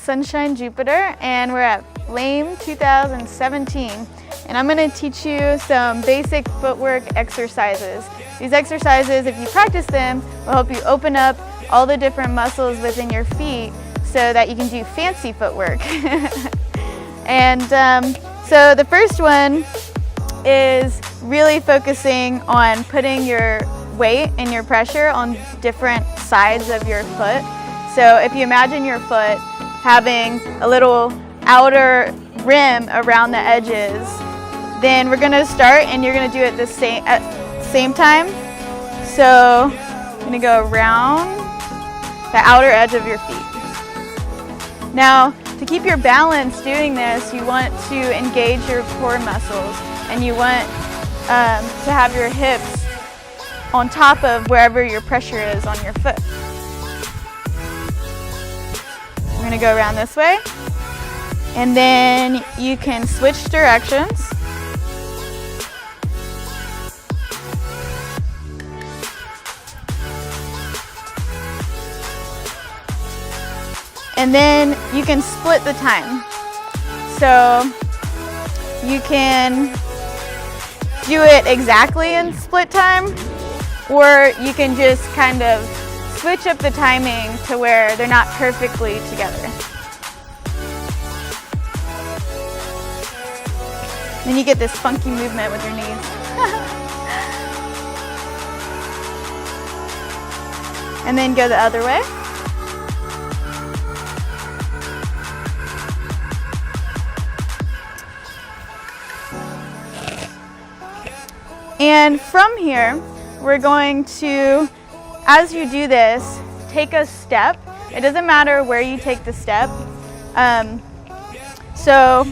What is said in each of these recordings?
Sunshine Jupiter, and we're at Lame 2017. And I'm going to teach you some basic footwork exercises. These exercises, if you practice them, will help you open up all the different muscles within your feet so that you can do fancy footwork. And so the first one is really focusing on putting your weight and your pressure on different sides of your foot. So if you imagine your foot having a little outer rim around the edges, then we're gonna start and you're gonna do it at the same time. So I'm gonna go around the outer edge of your feet. Now, to keep your balance doing this, you want to engage your core muscles and you want to have your hips on top of wherever your pressure is on your foot. We're gonna go around this way, and then you can switch directions. And then you can split the time. So you can do it exactly in split time, or you can just kind of switch up the timing to where they're not perfectly together. Then you get this funky movement with your knees. And then go the other way. And from here, we're going to, as you do this, take a step. It doesn't matter where you take the step. So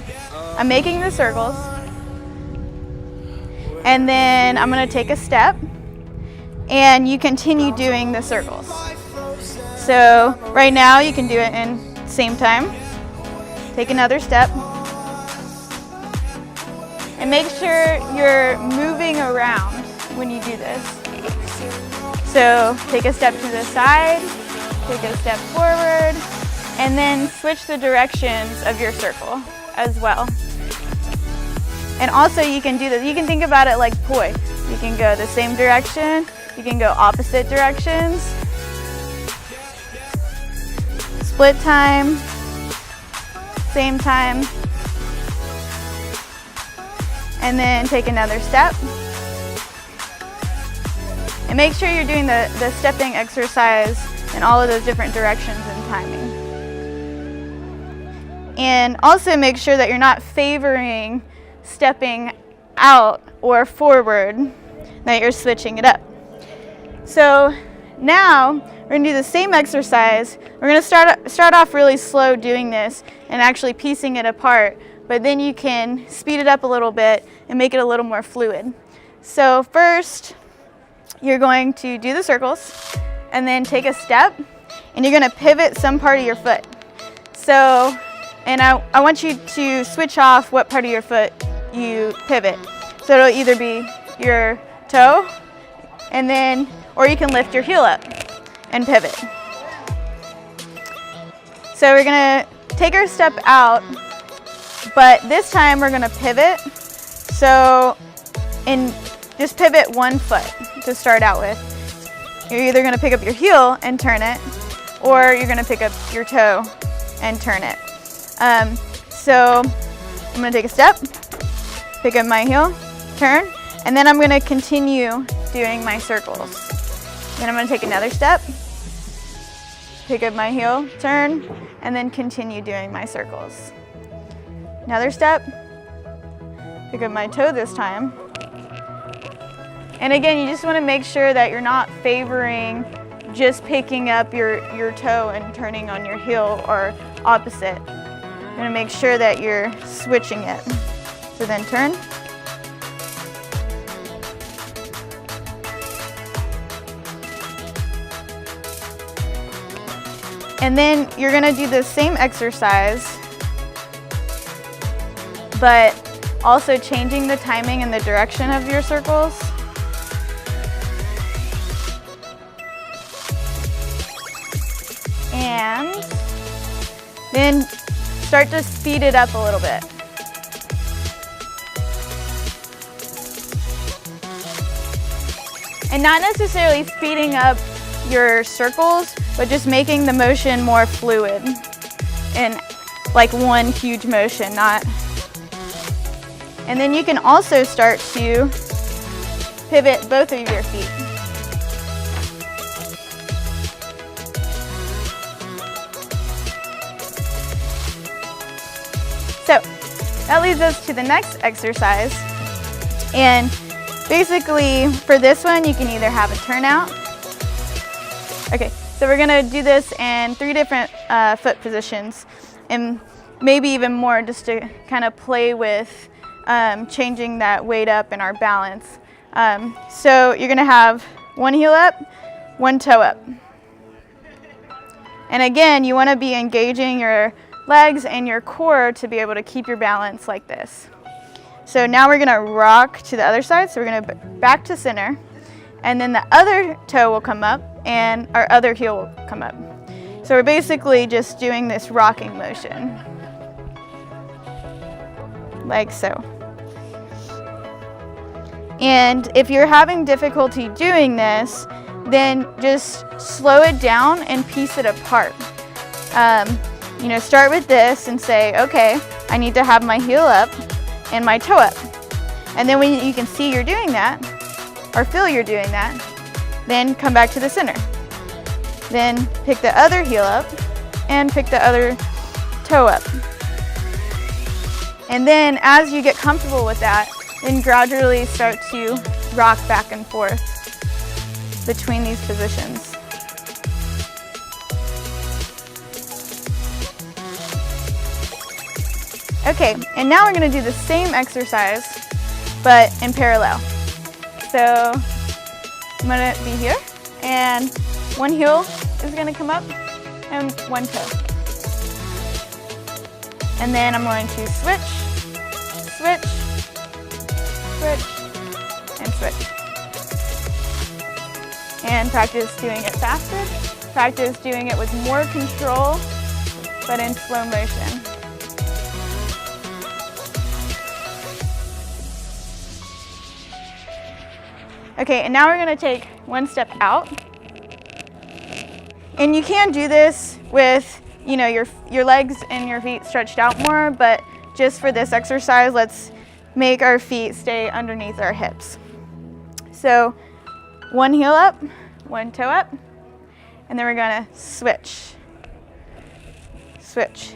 I'm making the circles, and then I'm gonna take a step, and you continue doing the circles. So right now you can do it in the same time. Take another step. And make sure you're moving around when you do this. So take a step to the side, take a step forward, and then switch the directions of your circle as well. And also you can do this, you can think about it like poi. You can go the same direction, you can go opposite directions. Split time, same time. And then take another step. And make sure you're doing the stepping exercise in all of those different directions and timing. And also make sure that you're not favoring stepping out or forward, that you're switching it up. So now we're gonna do the same exercise. We're gonna start off really slow doing this and actually piecing it apart, but then you can speed it up a little bit and make it a little more fluid. So first, you're going to do the circles and then take a step, and you're gonna pivot some part of your foot. So, and I want you to switch off what part of your foot you pivot. So it'll either be your toe, and then, or you can lift your heel up and pivot. So we're gonna take our step out, but this time we're gonna pivot. So, and just pivot one foot to start out with. You're either gonna pick up your heel and turn it, or you're gonna pick up your toe and turn it. So I'm gonna take a step, pick up my heel, turn, and then I'm gonna continue doing my circles. Then I'm gonna take another step, pick up my heel, turn, and then continue doing my circles. Another step, pick up my toe this time. And again, you just want to make sure that you're not favoring just picking up your toe and turning on your heel or opposite. You're going to make sure that you're switching it. So then turn. And then you're going to do the same exercise, but also changing the timing and the direction of your circles. And Then start to speed it up a little bit. And not necessarily speeding up your circles, but just making the motion more fluid and like one huge motion, not. And then you can also start to pivot both of your feet. So that leads us to the next exercise. And basically for this one, you can either have a turnout. Okay, so we're gonna do this in 3 different foot positions and maybe even more, just to kind of play with changing that weight up in our balance. So you're gonna have one heel up, one toe up. And again, you wanna be engaging your legs and your core to be able to keep your balance like this. So now we're gonna rock to the other side. So we're gonna back to center, and then the other toe will come up and our other heel will come up. So we're basically just doing this rocking motion, like so. And if you're having difficulty doing this, then just slow it down and piece it apart. You know, start with this and say, okay, I need to have my heel up and my toe up. And then when you can see you're doing that, or feel you're doing that, then come back to the center. Then pick the other heel up and pick the other toe up. And then as you get comfortable with that, then gradually start to rock back and forth between these positions. Okay, and now we're gonna do the same exercise, but in parallel. So I'm gonna be here, and one heel is gonna come up, and one toe. And then I'm going to switch, switch, switch, and switch. And practice doing it faster. Practice doing it with more control, but in slow motion. Okay, and now we're gonna take one step out. And you can do this with, you know, your legs and your feet stretched out more, but just for this exercise, let's make our feet stay underneath our hips. So one heel up, one toe up, and then we're gonna switch, switch.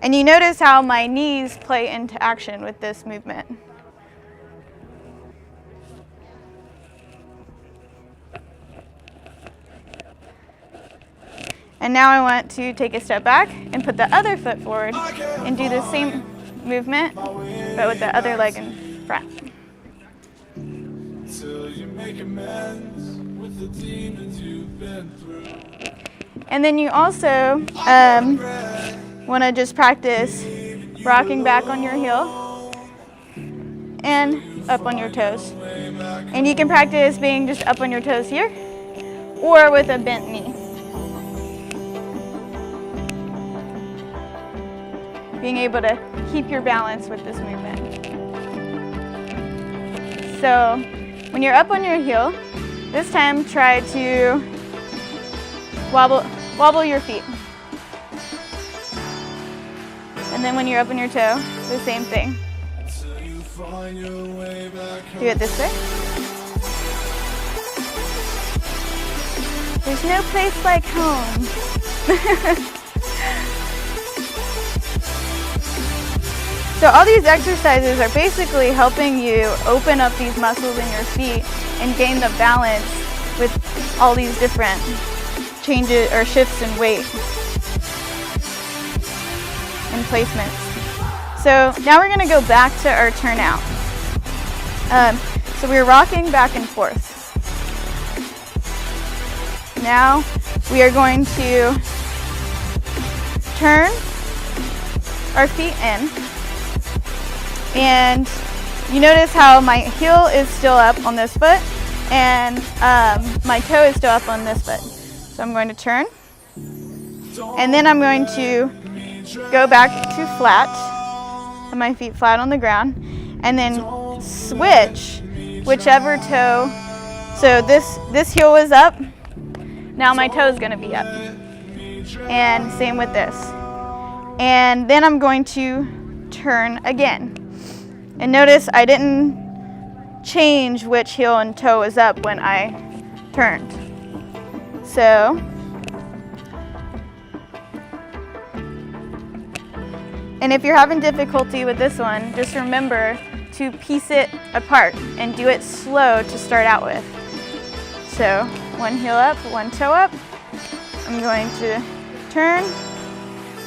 And you notice how my knees play into action with this movement. And now I want to take a step back and put the other foot forward and do the same movement, but with the other leg in front. And then you also want to just practice rocking back on your heel and up on your toes. And you can practice being just up on your toes here or with a bent knee. Being able to keep your balance with this movement. So when you're up on your heel, this time try to wobble your feet. And then when you're up on your toe, the same thing. Do it this way. There's no place like home. So all these exercises are basically helping you open up these muscles in your feet and gain the balance with all these different changes or shifts in weight and placements. So now we're going to go back to our turnout. So we're rocking back and forth. Now we are going to turn our feet in. And you notice how my heel is still up on this foot and my toe is still up on this foot. So I'm going to turn and then I'm going to go back to flat, put my feet flat on the ground, and then switch whichever toe. So this heel was up, now my toe is going to be up. And same with this. And then I'm going to turn again. And notice I didn't change which heel and toe was up when I turned. So, and if you're having difficulty with this one, just remember to piece it apart and do it slow to start out with. So, one heel up, one toe up. I'm going to turn,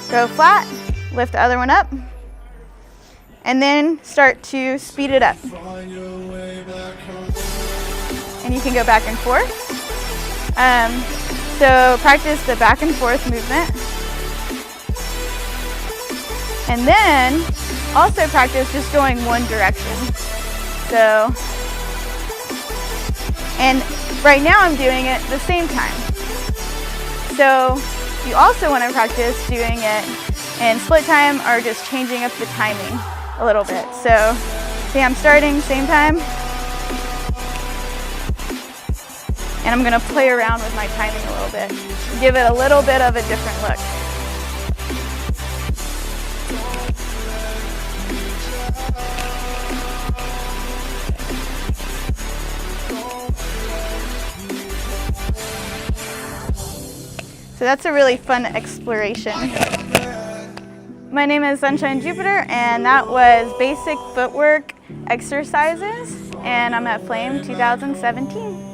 go flat, lift the other one up, and then start to speed it up. And you can go back and forth. So practice the back and forth movement. And then also practice just going one direction. So, and right now I'm doing it the same time. So you also want to practice doing it in split time or just changing up the timing a little bit. So see, I'm starting same time, and I'm going to play around with my timing a little bit, give it a little bit of a different look. So that's a really fun exploration. My name is Sunshine Jupiter, and that was basic footwork exercises, and I'm at FAI 2017.